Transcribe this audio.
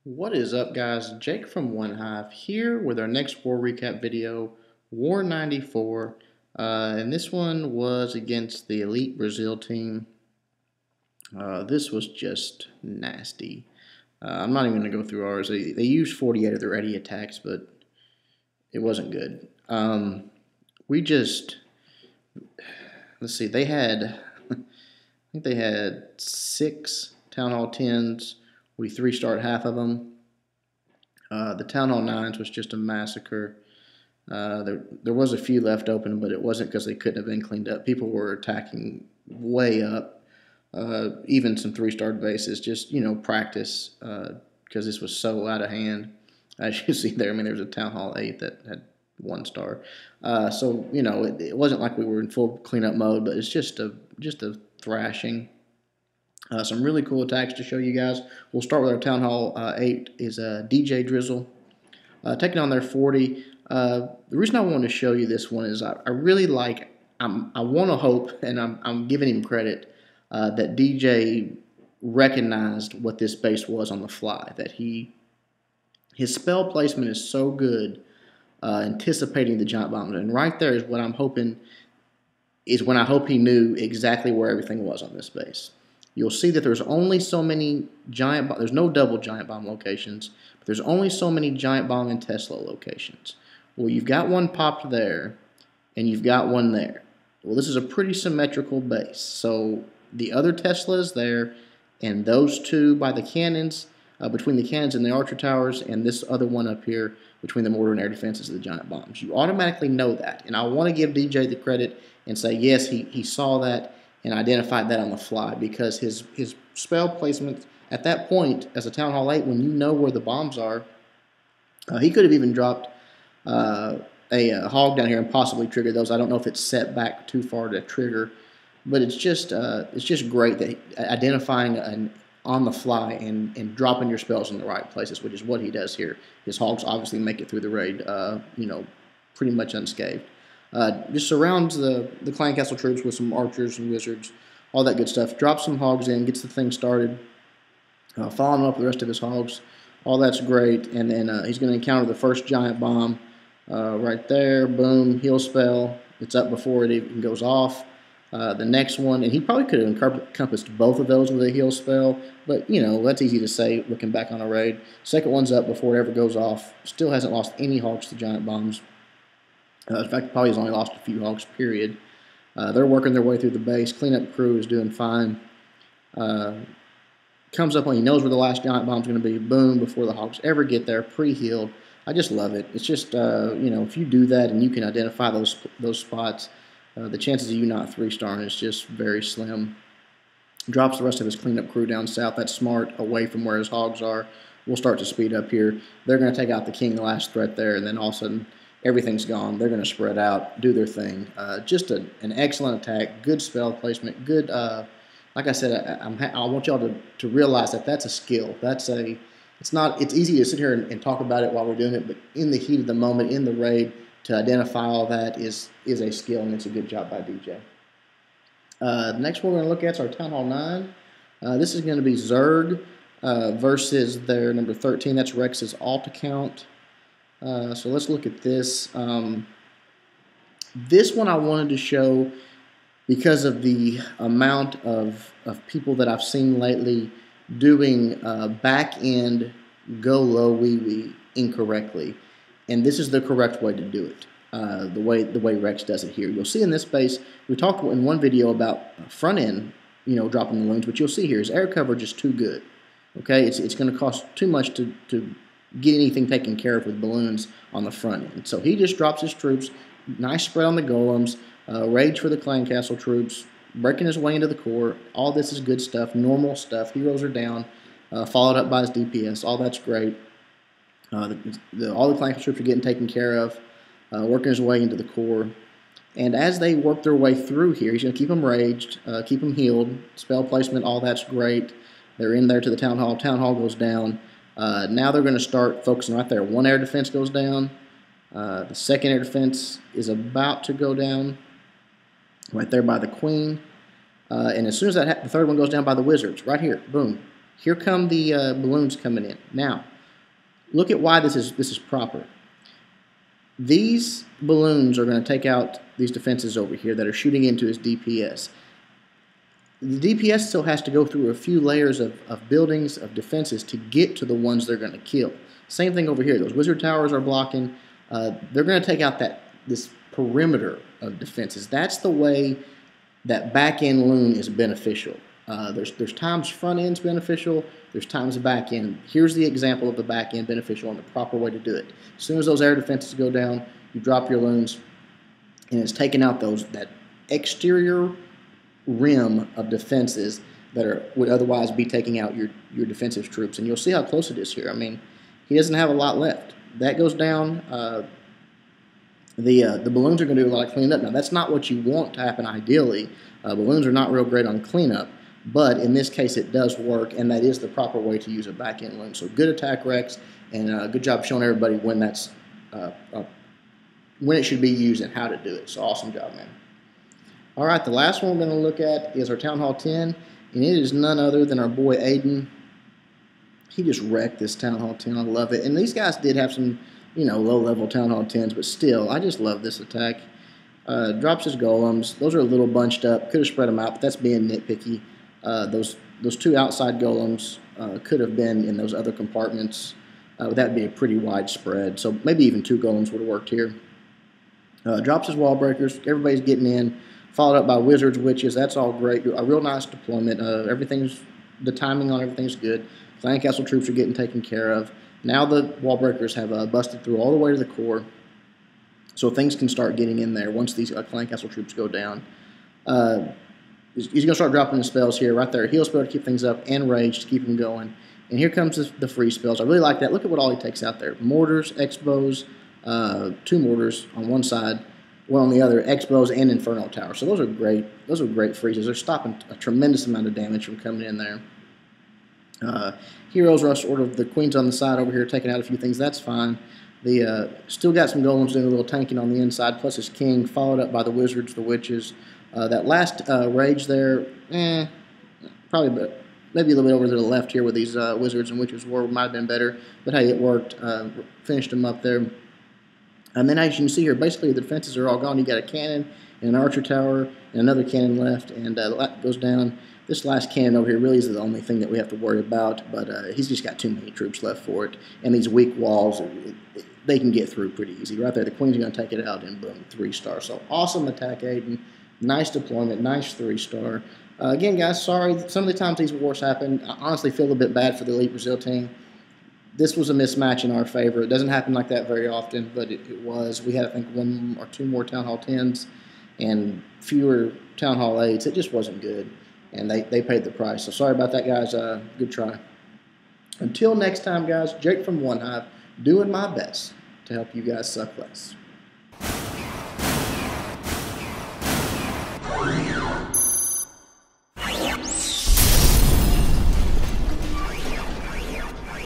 What is up, guys? Jake from OneHive here with our next war recap video, War 94. And this one was against the Elite Brazil team. This was just nasty. I'm not even going to go through ours. They used 48 of their 80 attacks, but it wasn't good. We just, let's see, they had, I think they had 6 Town Hall 10s. We 3-starred half of them. The Town Hall 9s was just a massacre. There was a few left open, but it wasn't because they couldn't have been cleaned up. People were attacking way up. Even some 3-starred bases, just, practice, because this was so out of hand. As you see there, I mean, there was a Town Hall 8 that had 1 star. So, it wasn't like we were in full cleanup mode, but it's just a thrashing. Some really cool attacks to show you guys. We'll start with our Town Hall 8 is DJ Drizzle. Taking on their 40. The reason I want to show you this one is I really like, I want to hope, and I'm giving him credit, that DJ recognized what this base was on the fly. That his spell placement is so good, anticipating the giant bombs. And right there is what I'm hoping, is when I hope he knew exactly where everything was on this base. You'll see that there's only so many there's no double giant bomb locations, but there's only so many giant bomb and Tesla locations. Well, you've got one popped there, and you've got one there. Well, this is a pretty symmetrical base. So the other Tesla is there, and those two by the cannons, between the cannons and the archer towers, and this other one up here between the mortar and air defenses of the giant bombs. You automatically know that, and I want to give DJ the credit and say, yes, he saw that and identified that on the fly, because his spell placement at that point, as a Town Hall 8, when you know where the bombs are, he could have even dropped a hog down here and possibly triggered those. I don't know if it's set back too far to trigger, but it's just great that identifying on the fly and dropping your spells in the right places, which is what he does here. His hogs obviously make it through the raid, pretty much unscathed. Just surrounds the clan castle troops with some archers and wizards, all that good stuff. Drops some hogs in, gets the thing started, following up the rest of his hogs. All that's great, and then he's going to encounter the first giant bomb right there. Boom, heal spell. It's up before it even goes off. The next one, and he probably could have encompassed both of those with a heal spell, but, that's easy to say looking back on a raid. Second one's up before it ever goes off. Still hasn't lost any hogs to giant bombs. In fact, probably has only lost a few hogs, period. They're working their way through the base. Cleanup crew is doing fine. Comes up when he knows where the last giant bomb is going to be. Boom, before the hogs ever get there, pre-healed. I just love it. It's just, if you do that and you can identify those spots, the chances of you not 3-starring is just very slim. Drops the rest of his cleanup crew down south. That's smart, away from where his hogs are. We'll start to speed up here. They're going to take out the king, the last threat there, and then all of a sudden, everything's gone. They're going to spread out, do their thing. Just an excellent attack, good spell placement, good. Like I said, I want y'all to realize that that's a skill. It's easy to sit here and talk about it while we're doing it, but in the heat of the moment, in the raid, to identify all that is a skill, and it's a good job by DJ. The next one we're going to look at is our Town Hall 9. This is going to be Zerg versus their number 13. That's Rex's alt account. So let's look at this. This one I wanted to show because of the amount of people that I've seen lately doing back end go low wee incorrectly, and this is the correct way to do it. The way Rex does it here. You'll see in this base, we talked in one video about front end, dropping balloons, but you'll see here his air coverage is too good. Okay, it's going to cost too much to get anything taken care of with balloons on the front end. So he just drops his troops, nice spread on the golems, rage for the clan castle troops, breaking his way into the core. All this is good stuff, normal stuff. Heroes are down, followed up by his DPS. All that's great. All the clan castle troops are getting taken care of, working his way into the core. And as they work their way through here, he's going to keep them raged, keep them healed, spell placement, all that's great. They're in there to the Town Hall. Town Hall goes down. Now they're going to start focusing right there. One air defense goes down. The second air defense is about to go down right there by the queen. And as soon as the third one goes down by the wizards, right here, boom. Here come the balloons coming in. Now, look at why this is proper. These balloons are going to take out these defenses over here that are shooting into his DPS. The DPS still has to go through a few layers of buildings, of defenses, to get to the ones they're going to kill. Same thing over here. Those wizard towers are blocking. They're going to take out this perimeter of defenses. That's the way that back-end loon is beneficial. There's times front end's beneficial, there's times the back end. Here's the example of the back end beneficial and the proper way to do it. As soon as those air defenses go down, you drop your loons, and it's taking out that exterior rim of defenses that would otherwise be taking out your defensive troops. And you'll see how close it is here. I mean, he doesn't have a lot left. That goes down. The balloons are going to do a lot of cleanup. Now, that's not what you want to happen ideally. Balloons are not real great on cleanup, but in this case it does work, and that is the proper way to use a back-end loon. So good attack, Rex, and good job showing everybody when it should be used and how to do it. So awesome job, man. All right, the last one we're going to look at is our Town Hall 10, and it is none other than our boy Aiden. He just wrecked this Town Hall 10. I love it. And these guys did have some, low-level Town Hall 10s, but still, I just love this attack. Drops his golems. Those are a little bunched up. Could have spread them out, but that's being nitpicky. Those two outside golems could have been in those other compartments. That would be a pretty wide spread. So maybe even two golems would have worked here. Drops his wall breakers. Everybody's getting in. Followed up by wizards, witches. That's all great. A real nice deployment. The timing on everything's good. Clan Castle troops are getting taken care of. Now the wall breakers have busted through all the way to the core. So things can start getting in there once these Clan Castle troops go down. He's going to start dropping the spells here, right there. Heal spell to keep things up, and rage to keep him going. And here comes the free spells. I really like that. Look at what all he takes out there. Mortars, Expos, two mortars on one side, one on the other, Expos and Inferno Tower. So those are great. Those are great freezes. They're stopping a tremendous amount of damage from coming in there. Heroes are sort of the queens on the side over here, taking out a few things. That's fine. Still got some golems doing a little tanking on the inside, plus his king, followed up by the wizards, the witches. That last rage there, probably maybe a little bit over to the left here where these wizards and witches were, might have been better. But hey, it worked. Finished them up there. And then as you can see here, basically the defenses are all gone. You got a cannon and an archer tower and another cannon left, and that goes down. This last cannon over here really is the only thing that we have to worry about, but he's just got too many troops left for it. And these weak walls, they can get through pretty easy. Right there, the queen's going to take it out, and boom, 3-star. So awesome attack, Aiden. Nice deployment, nice 3-star. Again, guys, sorry. Some of the times these wars happen, I honestly feel a bit bad for the Elite Brazil team. This was a mismatch in our favor. It doesn't happen like that very often, but it was. We had, I think, 1 or 2 more Town Hall 10s and fewer Town Hall 8s. It just wasn't good, and they paid the price. So sorry about that, guys. Good try. Until next time, guys, Jake from OneHive, doing my best to help you guys suck less.